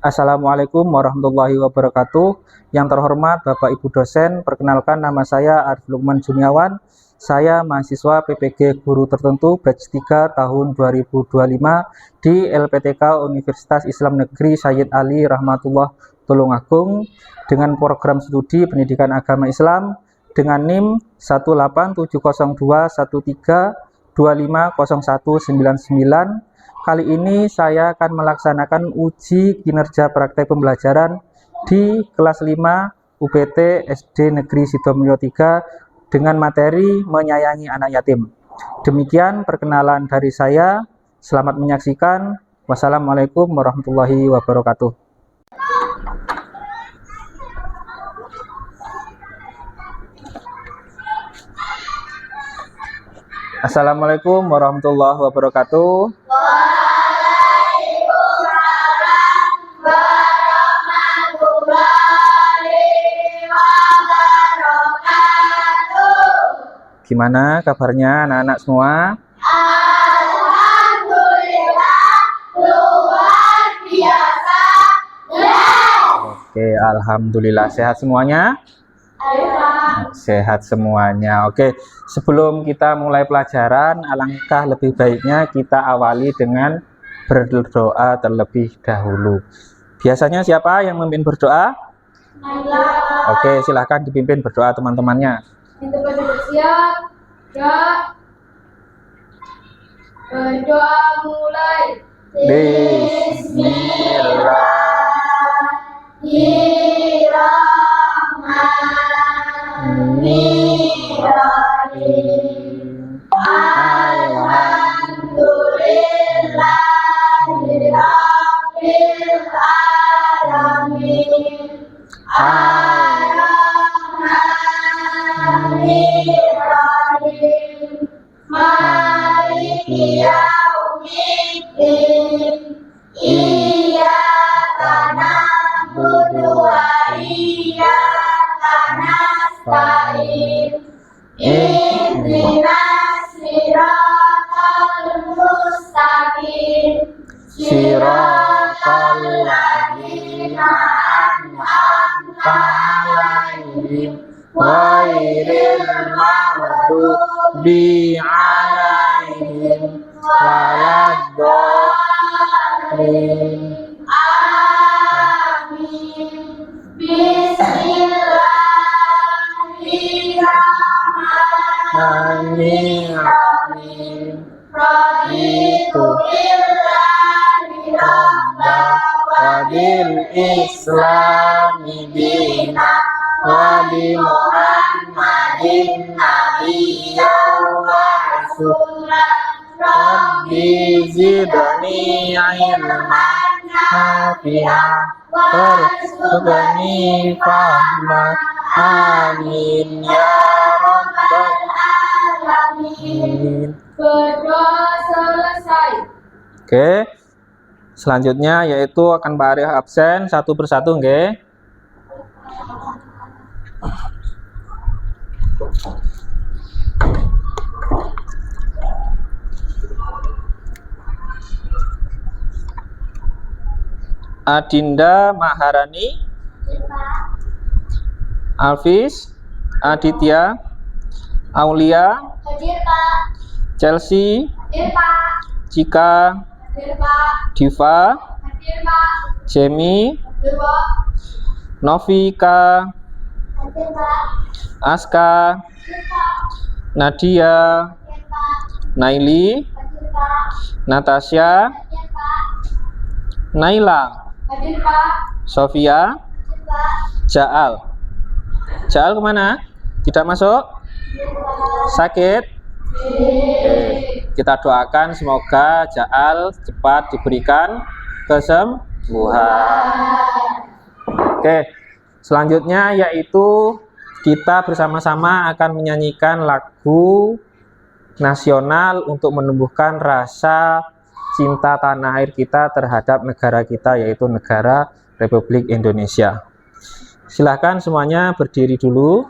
Assalamualaikum warahmatullahi wabarakatuh. Yang terhormat Bapak Ibu dosen, perkenalkan nama saya Arif Lukman Juniawan. Saya mahasiswa PPG Guru Tertentu batch 3 tahun 2025 di LPTK Universitas Islam Negeri Sayyid Ali Rahmatullah Tulungagung dengan program studi Pendidikan Agama Islam dengan NIM 1870213250199. Kali ini saya akan melaksanakan uji kinerja praktek pembelajaran di kelas 5 UPT SD Negeri Sidomulyo 3 dengan materi menyayangi anak yatim. Demikian perkenalan dari saya. Selamat menyaksikan. Wassalamualaikum warahmatullahi wabarakatuh. Assalamualaikum warahmatullahi wabarakatuh. Gimana kabarnya anak-anak semua? Alhamdulillah, luar biasa. Oke, alhamdulillah sehat semuanya? Sehat semuanya. Oke, sebelum kita mulai pelajaran, alangkah lebih baiknya kita awali dengan berdoa terlebih dahulu. Biasanya siapa yang memimpin berdoa? Oke, silahkan dipimpin berdoa teman-temannya. Kita bersiap, ya. Berdoa mulai. Bismillahirrahmanirrahim. Alhamdulillahirabbil alamin. Bismillahirrahmanirrahim. Maliki yaumiddin. Iyyaka na'budu wa iyyaka nasta'in. Ihdinas siratal mustaqim. Siratal ladzina an'amta 'alaihim ghairil maghdubi 'alaihim waladdallin. Amin. Bismillahirrahmanirrahim. Raditu billahi rabban Wa bil islami dina wa bi Muhammadin nabiyyan wa rasulan. Rabbi zidni ilman nafi'an warzuqni fahman. Amin ya rabbal alamin. Berdoa selesai. Oke, selanjutnya yaitu akan Pak Arif absen satu persatu, oke? Adinda Maharani, Alvis, Aditya, Aulia, Hadir Pak. Chelsea, Hadir Pak. Cika, Hadir Pak. Diva, Hadir Pak. Jamie, Hadir Pak. Novika, Hadir Pak. Aska, Hadir Pak. Nadia, Hadir Pak. Naili, Hadir Pak. Natasha, Hadir Pak. Naila, Hadir Pak. Sofia, Hadir Pak. Jaal. Jaal kemana? Tidak masuk? Sakit? Kita doakan semoga Jaal cepat diberikan kesembuhan. Oke, selanjutnya yaitu kita bersama-sama akan menyanyikan lagu nasional untuk menumbuhkan rasa cinta tanah air kita terhadap negara kita, yaitu negara Republik Indonesia. Silahkan semuanya berdiri dulu.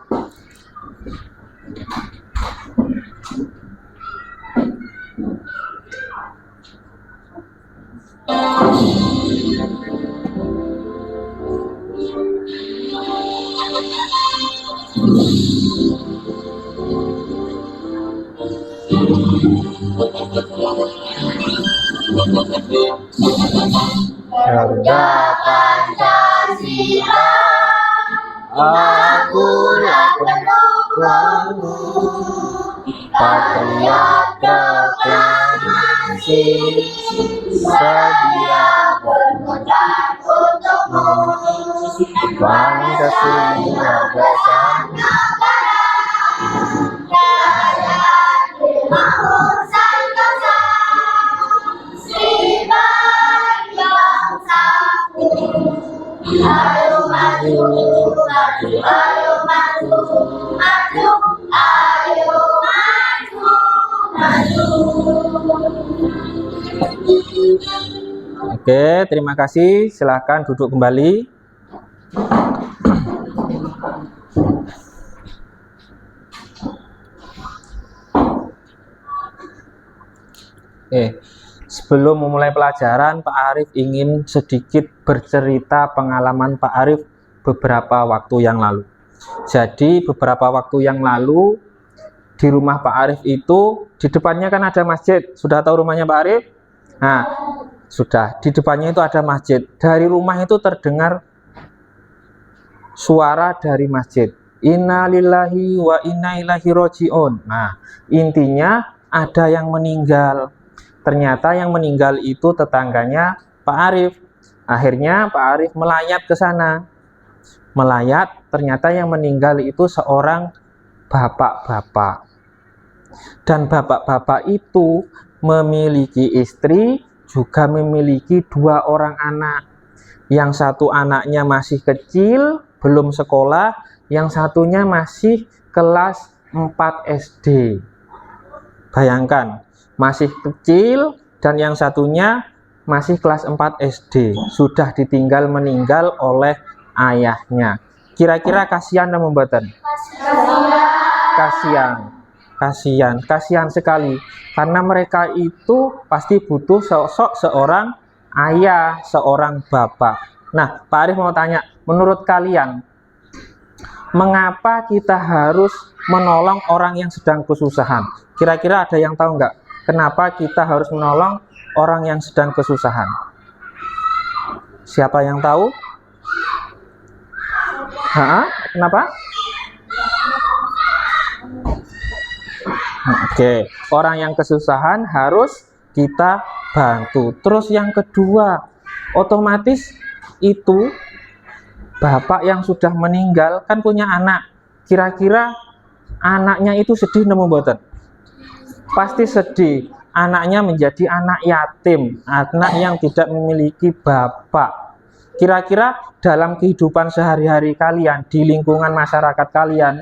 Harga Pancasila, akulah pendukungmu, patriot proklamasi, sedia berkorban untukmu. Pancasila bersama Makmur Santosa, Sri bangsaku. Ayo maju, maju, ayo maju, maju, ayo maju, maju. Oke, terima kasih. Silakan duduk kembali. Sebelum memulai pelajaran, Pak Arif ingin sedikit bercerita pengalaman Pak Arif beberapa waktu yang lalu. Jadi beberapa waktu yang lalu di rumah Pak Arif itu di depannya kan ada masjid. Sudah tahu rumahnya Pak Arif? Nah, sudah. Di depannya itu ada masjid. Dari rumah itu terdengar suara dari masjid. Inna lillahi wa inna ilaihi roji'un. Nah, intinya ada yang meninggal. Ternyata yang meninggal itu tetangganya Pak Arif. Akhirnya Pak Arif melayat ke sana. Melayat, ternyata yang meninggal itu seorang bapak-bapak. Dan bapak-bapak itu memiliki istri, juga memiliki 2 orang anak. Yang satu anaknya masih kecil, belum sekolah, yang satunya masih kelas 4 SD. Bayangkan, masih kecil dan yang satunya masih kelas 4 SD. Sudah ditinggal meninggal oleh ayahnya. Kira-kira kasihan dan mboten? Kasihan sekali. Karena mereka itu pasti butuh sosok seorang ayah, seorang bapak. Nah, Pak Arif mau tanya, menurut kalian, mengapa kita harus menolong orang yang sedang kesusahan? Kira-kira ada yang tahu nggak? Kenapa kita harus menolong orang yang sedang kesusahan? Siapa yang tahu? Kenapa? Oke, orang yang kesusahan harus kita bantu. Terus yang kedua, otomatis itu bapak yang sudah meninggal kan punya anak. Kira-kira anaknya itu sedih nemu mboten? Pasti sedih. Anaknya menjadi anak yatim, anak yang tidak memiliki bapak. Kira-kira dalam kehidupan sehari-hari kalian, di lingkungan masyarakat kalian,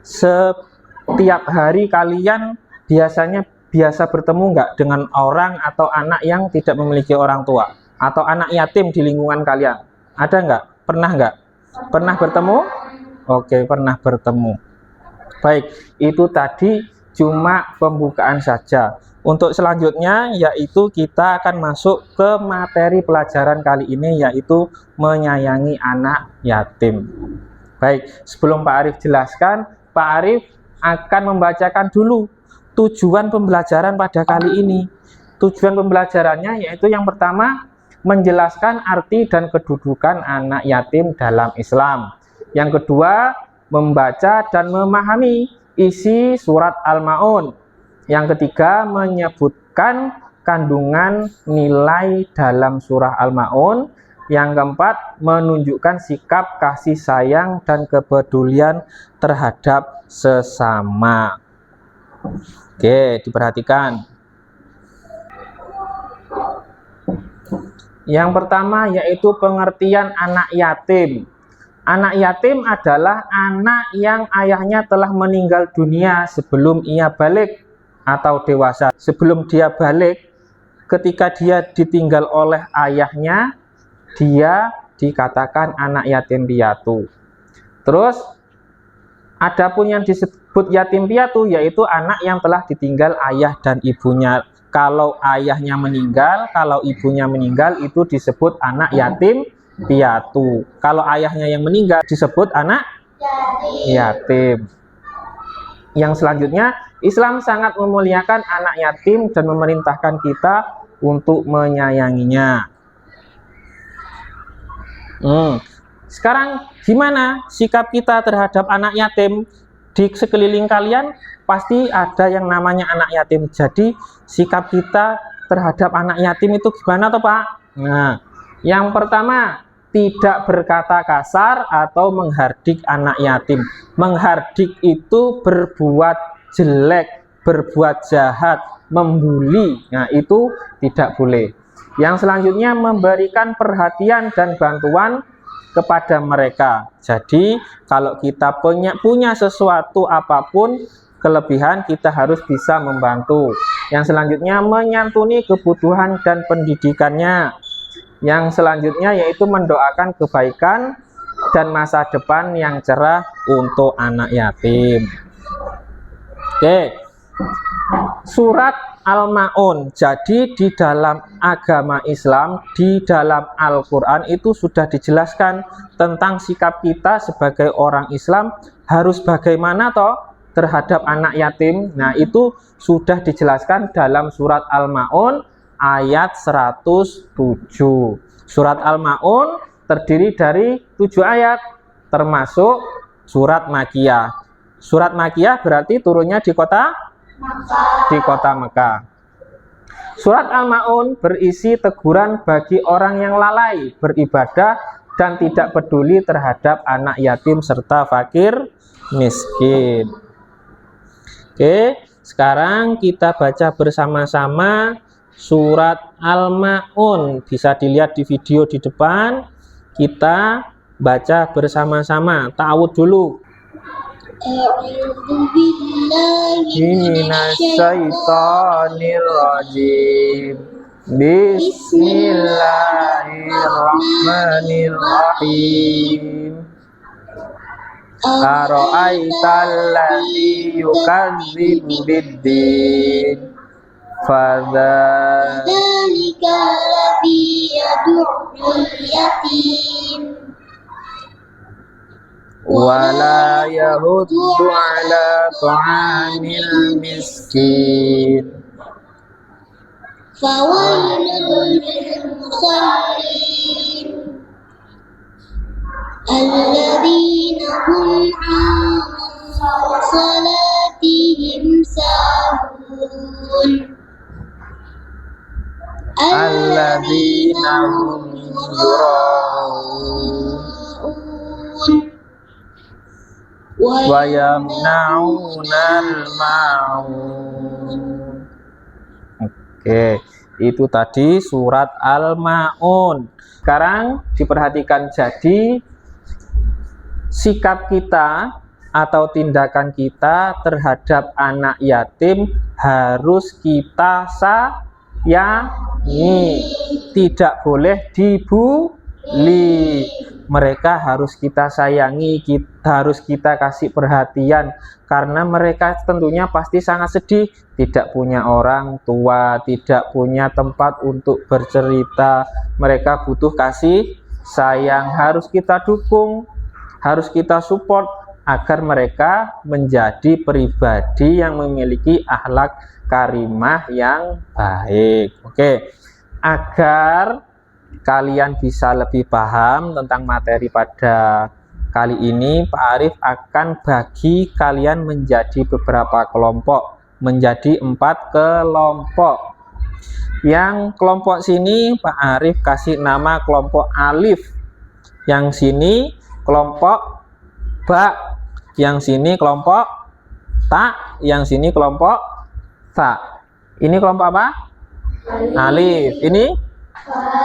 setiap hari kalian biasa bertemu nggak dengan orang atau anak yang tidak memiliki orang tua? Atau anak yatim di lingkungan kalian? Ada nggak? Pernah nggak? Pernah bertemu? Oke, pernah bertemu. Baik, itu tadi cuma pembukaan saja. Untuk selanjutnya yaitu kita akan masuk ke materi pelajaran kali ini, yaitu menyayangi anak yatim. Baik, sebelum Pak Arif jelaskan, Pak Arif akan membacakan dulu tujuan pembelajaran pada kali ini. Tujuan pembelajarannya yaitu yang pertama, menjelaskan arti dan kedudukan anak yatim dalam Islam. Yang kedua, membaca dan memahami isi surat Al-Ma'un. Yang ketiga, menyebutkan kandungan nilai dalam surah Al-Ma'un. Yang keempat, menunjukkan sikap kasih sayang dan kepedulian terhadap sesama. Oke, diperhatikan. Yang pertama yaitu pengertian anak yatim. Anak yatim adalah anak yang ayahnya telah meninggal dunia sebelum ia balik atau dewasa. Sebelum dia balik, ketika dia ditinggal oleh ayahnya, dia dikatakan anak yatim piatu. Terus, adapun yang disebut yatim piatu yaitu anak yang telah ditinggal ayah dan ibunya. Kalau ayahnya meninggal, kalau ibunya meninggal, itu disebut anak yatim piatu. Kalau ayahnya yang meninggal disebut anak yatim. Yang selanjutnya, Islam sangat memuliakan anak yatim dan memerintahkan kita untuk menyayanginya. Sekarang gimana sikap kita terhadap anak yatim? Di sekeliling kalian pasti ada yang namanya anak yatim. Jadi sikap kita terhadap anak yatim itu gimana toh Pak? Nah, yang pertama, tidak berkata kasar atau menghardik anak yatim. Menghardik itu berbuat jelek, berbuat jahat, membuli. Nah, itu tidak boleh. Yang selanjutnya, memberikan perhatian dan bantuan kepada mereka. Jadi, kalau kita punya sesuatu apapun, kelebihan, kita harus bisa membantu. Yang selanjutnya, menyantuni kebutuhan dan pendidikannya. Yang selanjutnya yaitu mendoakan kebaikan dan masa depan yang cerah untuk anak yatim. Oke. Surat Al-Ma'un. Jadi di dalam agama Islam, di dalam Al-Quran itu sudah dijelaskan tentang sikap kita sebagai orang Islam harus bagaimana toh terhadap anak yatim. Nah, itu sudah dijelaskan dalam surat Al-Ma'un ayat 107. Surat Al-Ma'un terdiri dari 7 ayat, termasuk surat Makkiyah. Surat Makkiyah berarti turunnya di kota Mekah. Surat Al-Ma'un berisi teguran bagi orang yang lalai beribadah dan tidak peduli terhadap anak yatim serta fakir miskin. Oke, sekarang kita baca bersama-sama surat Al-Ma'un. Bisa dilihat di video di depan. Kita baca bersama-sama. Ta'awudz dulu. Minasyaitonirrajim. Bismillahirrahmanirrahim. Ara'aital ladzi yukadzibu biddin. Fadzalika alladzi yad'ul yatim wala yahuddu ala ta'amil miskin. Fawailul lil musallin alladzina hum 'an salatihim sahun Alladzina hum yura'un wa yamna'unal ma'un. Oke, itu tadi surat Al-Ma'un. Sekarang diperhatikan, jadi sikap kita atau tindakan kita terhadap anak yatim harus kita sayangi, tidak boleh dibully. Mereka harus kita sayangi, harus kita kasih perhatian, karena mereka tentunya pasti sangat sedih, tidak punya orang tua, tidak punya tempat untuk bercerita. Mereka butuh kasih sayang, harus kita dukung, harus kita support agar mereka menjadi pribadi yang memiliki akhlak karimah yang baik. Oke, agar kalian bisa lebih paham tentang materi pada kali ini, Pak Arif akan bagi kalian menjadi beberapa kelompok, menjadi 4 kelompok. Yang kelompok sini Pak Arif kasih nama kelompok alif, yang sini kelompok ba, yang sini kelompok ta, yang sini kelompok sa. Ini kelompok apa? Alif. Ini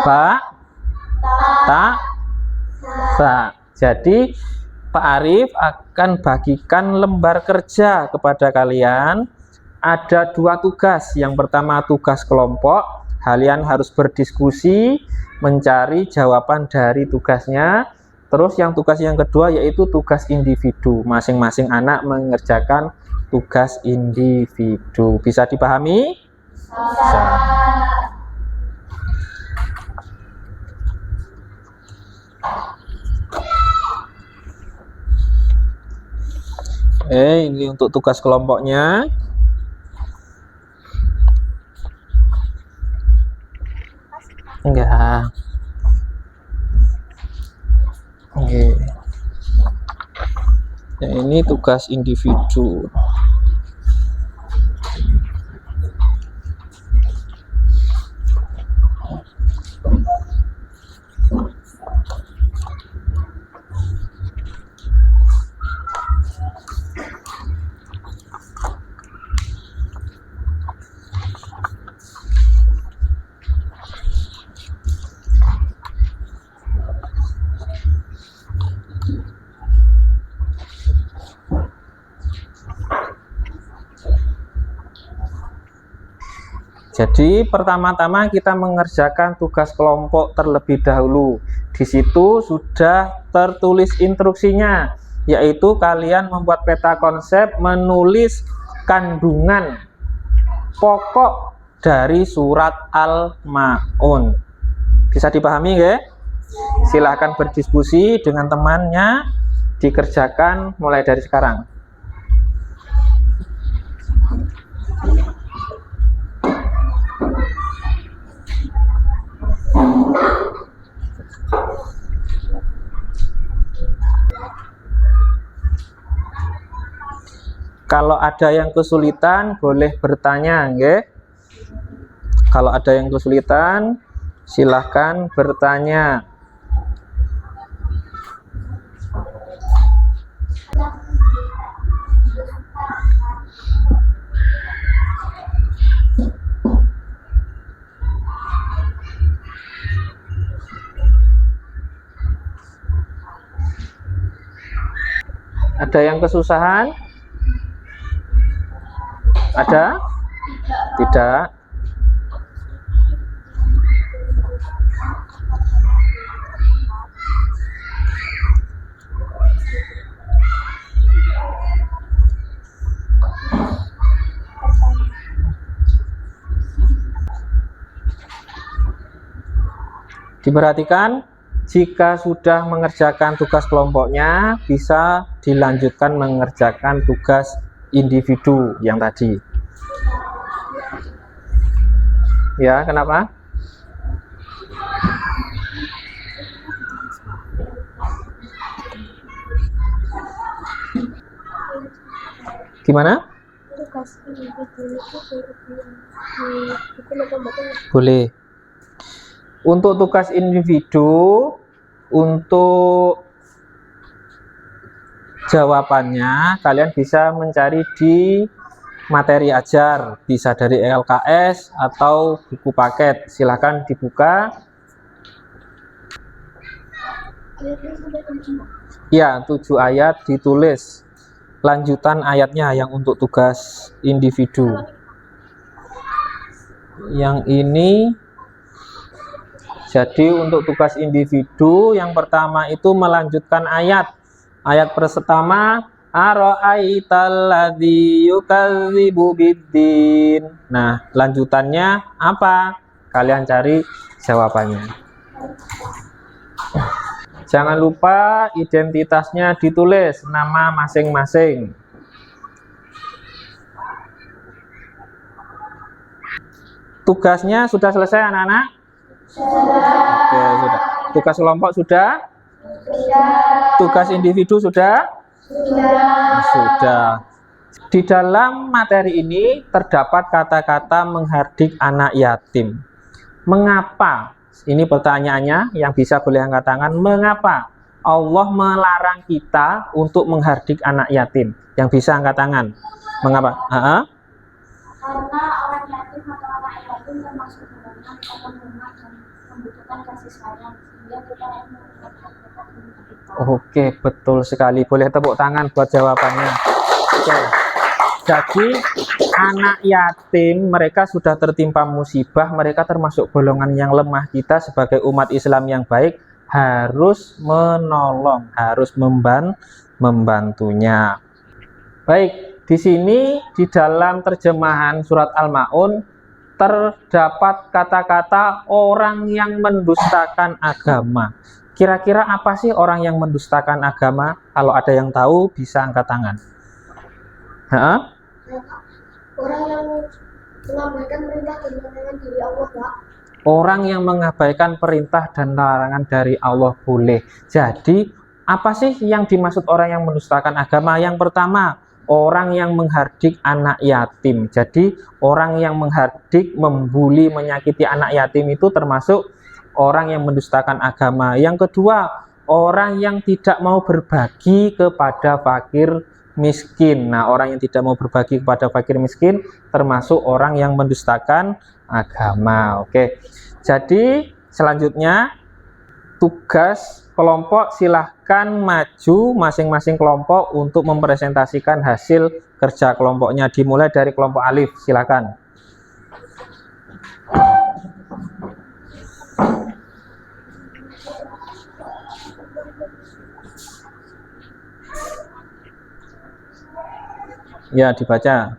ba, ta, sa. Jadi Pak Arif akan bagikan lembar kerja kepada kalian. Ada 2 tugas. Yang pertama tugas kelompok. Kalian harus berdiskusi, mencari jawaban dari tugasnya. Terus yang tugas yang kedua yaitu tugas individu. Masing-masing anak mengerjakan tugas individu. Bisa dipahami? Bisa. Ini untuk tugas kelompoknya. Enggak. Oke. Ya, ini tugas individu. Jadi pertama-tama kita mengerjakan tugas kelompok terlebih dahulu. Di situ sudah tertulis instruksinya, yaitu kalian membuat peta konsep, menulis kandungan pokok dari surat Al-Ma'un. Bisa dipahami ya? Silahkan berdiskusi dengan temannya, dikerjakan mulai dari sekarang. Kalau ada yang kesulitan boleh bertanya, nggih. Kalau ada yang kesulitan silahkan bertanya. Ada yang kesusahan? Ada? Tidak. Diperhatikan, jika sudah mengerjakan tugas kelompoknya, bisa dilanjutkan mengerjakan tugas individu yang tadi. Ya, kenapa? Gimana? Boleh. Untuk tugas individu, untuk jawabannya kalian bisa mencari di materi ajar, bisa dari LKS atau buku paket. Silahkan dibuka. Ya, 7 ayat ditulis. Lanjutan ayatnya yang untuk tugas individu. Yang ini, jadi untuk tugas individu yang pertama itu melanjutkan ayat. Ayat pertama, ara'aital ladzi yukadzibu biddin. Nah, lanjutannya apa? Kalian cari jawabannya. Jangan lupa identitasnya ditulis, nama masing-masing. Tugasnya sudah selesai anak-anak? Oke, sudah. Tugas kelompok sudah? Tugas individu sudah? Sudah. Di dalam materi ini terdapat kata-kata menghardik anak yatim. Mengapa? Ini pertanyaannya yang bisa boleh angkat tangan. Mengapa Allah melarang kita untuk menghardik anak yatim? Yang bisa angkat tangan. Mengapa? Karena orang yatim atau anak yatim termasuk golongan orang lemah dan membutuhkan kasih sayang, sehingga kita harus memberikan kita. Oke, betul sekali. Boleh tepuk tangan buat jawabannya. Oke. Jadi anak yatim mereka sudah tertimpa musibah, mereka termasuk golongan yang lemah. Kita sebagai umat Islam yang baik harus menolong, harus membantunya. Baik, di sini di dalam terjemahan surat Al-Ma'un terdapat kata-kata orang yang mendustakan agama. Kira-kira apa sih orang yang mendustakan agama? Kalau ada yang tahu bisa angkat tangan. Ha? Orang yang mengabaikan perintah dan larangan dari Allah, Pak. Orang yang mengabaikan perintah dan larangan dari Allah boleh. Jadi, apa sih yang dimaksud orang yang mendustakan agama? Yang pertama, orang yang menghardik anak yatim. Jadi, orang yang menghardik, membuli, menyakiti anak yatim itu termasuk orang yang mendustakan agama. Yang kedua, orang yang tidak mau berbagi kepada fakir miskin. Nah, orang yang tidak mau berbagi kepada fakir miskin termasuk orang yang mendustakan agama. Oke. Jadi selanjutnya tugas kelompok, silahkan maju masing-masing kelompok untuk mempresentasikan hasil kerja kelompoknya. Dimulai dari kelompok alif, silahkan. Ya, dibaca.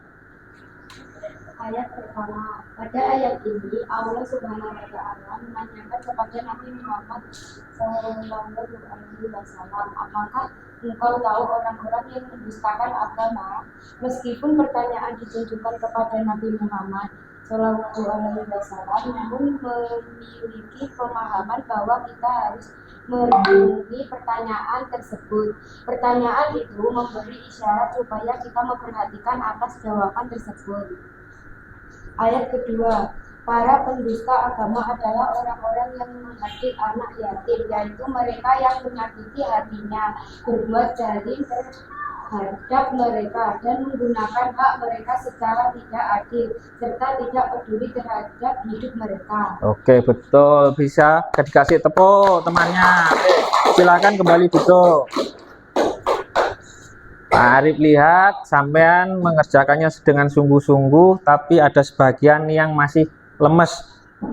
Ayat pertama. Pada ayat ini Allah Subhanahu wa taala menanyakan kepada Nabi Muhammad SAW, apakah engkau tahu orang-orang yang mendustakan agama? Meskipun pertanyaan ditujukan kepada Nabi Muhammad SAW, namun memiliki pemahaman bahwa kita harus merenungi pertanyaan tersebut. Pertanyaan itu memberi isyarat supaya kita memperhatikan atas jawaban tersebut. Ayat kedua, para pendusta agama adalah orang-orang yang menghardik anak yatim, yaitu mereka yang menyakiti hatinya, berbuat zalim terhadap mereka, dan menggunakan hak mereka secara tidak adil, serta tidak peduli terhadap hidup mereka. Oke, betul. Bisa dikasih tepuk temannya. Oke, silakan kembali duduk. Pak Arif lihat sampean mengerjakannya dengan sungguh-sungguh, tapi ada sebagian yang masih lemes,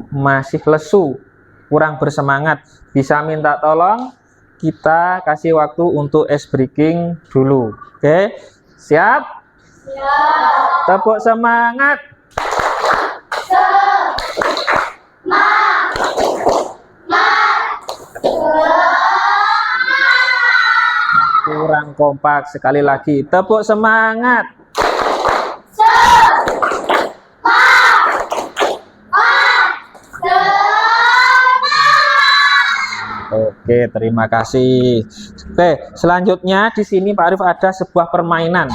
masih lesu, kurang bersemangat. Bisa minta tolong, kita kasih waktu untuk ice breaking dulu. Oke, siap? Siap. Tepuk semangat. Kurang kompak, sekali lagi. Tepuk semangat. Oke, terima kasih. Oke, selanjutnya di sini Pak Arif ada sebuah permainan.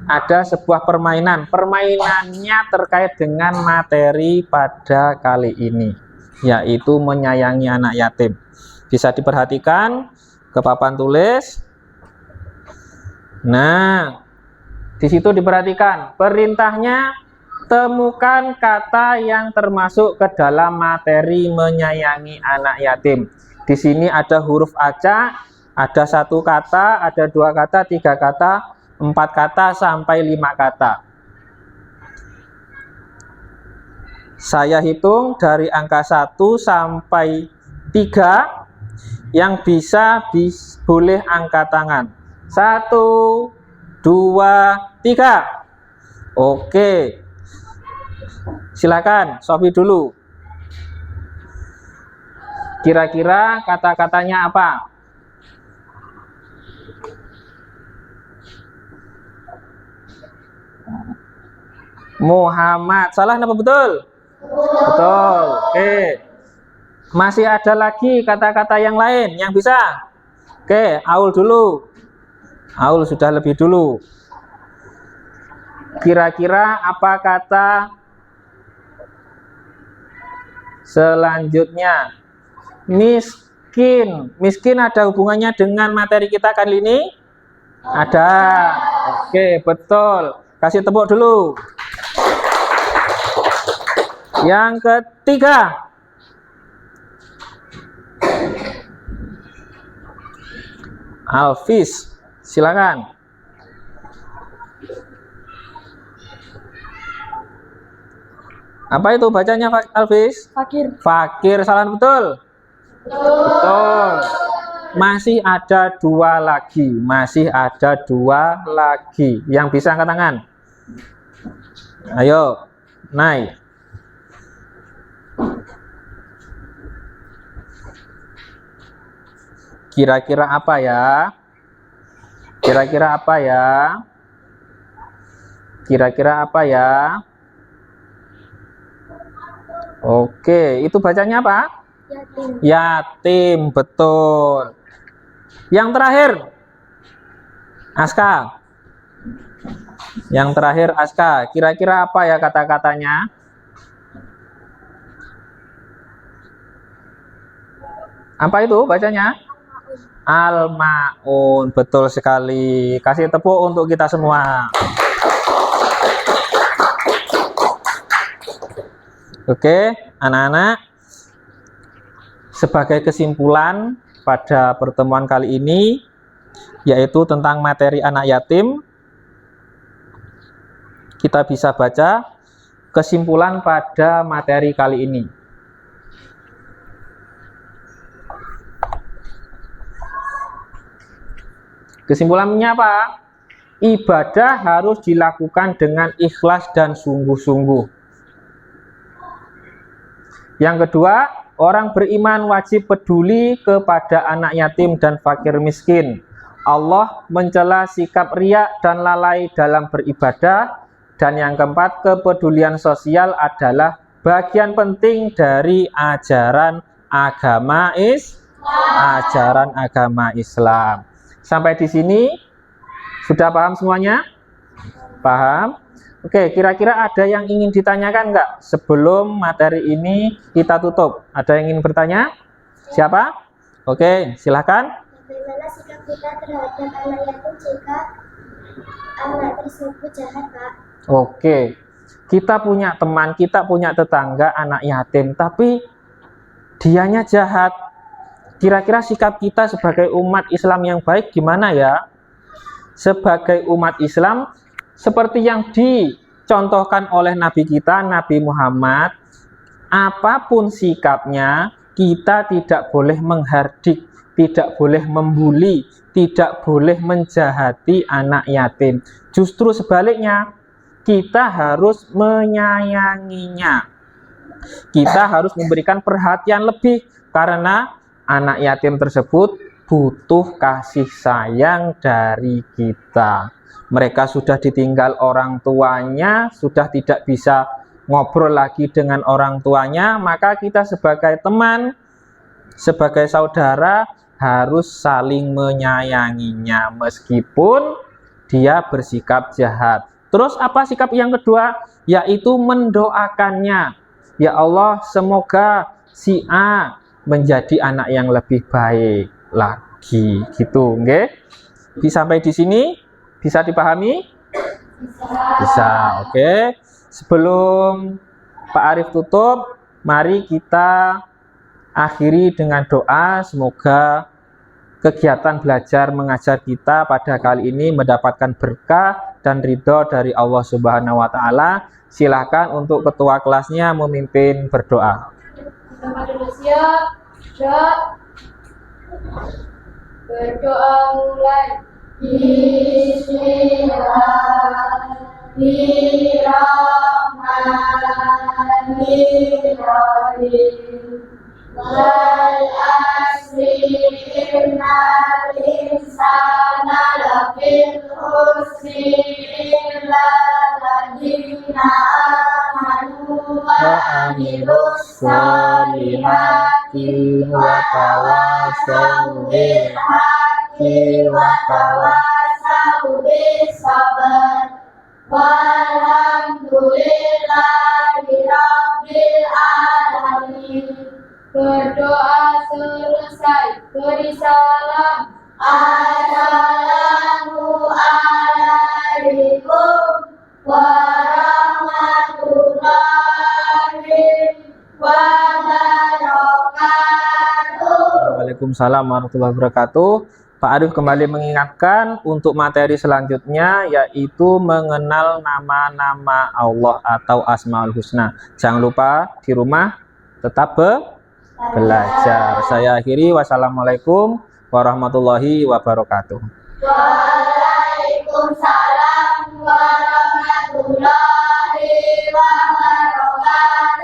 Ada sebuah permainan. Permainannya terkait dengan materi pada kali ini, yaitu menyayangi anak yatim. Bisa diperhatikan ke papan tulis. Nah, di situ diperhatikan perintahnya, temukan kata yang termasuk ke dalam materi menyayangi anak yatim. Di sini ada huruf acak, ada 1 kata, ada 2 kata, 3 kata, 4 kata sampai 5 kata. Saya hitung dari angka 1 sampai 3. Yang bisa boleh angkat tangan. 1, 2, 3. Oke, silakan Sofi dulu. Kira-kira kata-katanya apa? Muhammad. Salah apa betul? Betul. Oke. Masih ada lagi kata-kata yang lain yang bisa? Oke, Aul dulu. Aul sudah lebih dulu. Kira-kira apa kata selanjutnya? Miskin. Miskin ada hubungannya dengan materi kita kali ini? Ada. Oke, betul. Kasih tepuk dulu. Yang ketiga. Alfis, silakan. Apa itu bacanya Alfis? Fakir. Fakir, salah betul? Betul. Masih ada 2 lagi. Masih ada 2 lagi. Yang bisa angkat tangan. Ayo, naik. Kira-kira apa ya? Kira-kira apa ya? Kira-kira apa ya? Oke, itu bacanya apa? Yatim. Yatim, betul. Yang terakhir, Aska. Yang terakhir, Aska. Kira-kira apa ya kata-katanya? Apa itu bacanya? Al-Maun, betul sekali. Kasih tepuk untuk kita semua. Oke, anak-anak, sebagai kesimpulan pada pertemuan kali ini, yaitu tentang materi anak yatim, kita bisa baca kesimpulan pada materi kali ini. Kesimpulannya apa? Ibadah harus dilakukan dengan ikhlas dan sungguh-sungguh. Yang kedua, orang beriman wajib peduli kepada anak yatim dan fakir miskin. Allah mencela sikap riya dan lalai dalam beribadah. Dan yang keempat, kepedulian sosial adalah bagian penting dari ajaran agama Islam. Sampai di sini sudah paham semuanya? Paham? Oke, kira-kira ada yang ingin ditanyakan nggak sebelum materi ini kita tutup? Ada yang ingin bertanya? Siapa? Oke, silahkan. Bagaimana sikap kita terhadap anak yatim jika anak tersebut jahat, Pak? Oke, kita punya teman, kita punya tetangga anak yatim, tapi dianya jahat. Kira-kira sikap kita sebagai umat Islam yang baik gimana ya? Sebagai umat Islam, seperti yang dicontohkan oleh Nabi kita, Nabi Muhammad, apapun sikapnya, kita tidak boleh menghardik, tidak boleh membuli, tidak boleh menjahati anak yatim. Justru sebaliknya, kita harus menyayanginya. Kita harus memberikan perhatian lebih, karena anak yatim tersebut butuh kasih sayang dari kita. Mereka sudah ditinggal orang tuanya, sudah tidak bisa ngobrol lagi dengan orang tuanya, maka kita sebagai teman, sebagai saudara harus saling menyayanginya meskipun dia bersikap jahat. Terus apa sikap yang kedua? Yaitu mendoakannya. Ya Allah, semoga si A menjadi anak yang lebih baik lagi, gitu, nggih. Sampai di sini bisa dipahami? Bisa, oke. Sebelum Pak Arif tutup, mari kita akhiri dengan doa. Semoga kegiatan belajar mengajar kita pada kali ini mendapatkan berkah dan ridho dari Allah Subhanahu wa Ta'ala. Silakan untuk ketua kelasnya memimpin berdoa. Berdoa mulai. Bismillahirrahmanirrahim. Wal asri innal insana lafil khusri illa alladziina amanu wa amilus solihati wa tawassaw bil haqqi wa tawassaw bis sabr. Walhamdulillahi rabbil alamin. Berdoa selesai, beri salam. Assalamualaikum warahmatullahi wabarakatuh. Waalaikumsalam warahmatullahi wabarakatuh. Pak Arif kembali mengingatkan untuk materi selanjutnya, yaitu mengenal nama-nama Allah atau Asmaul Husna. Jangan lupa di rumah tetap belajar. Saya akhiri, wassalamualaikum warahmatullahi wabarakatuh. Waalaikumsalam warahmatullahi wabarakatuh.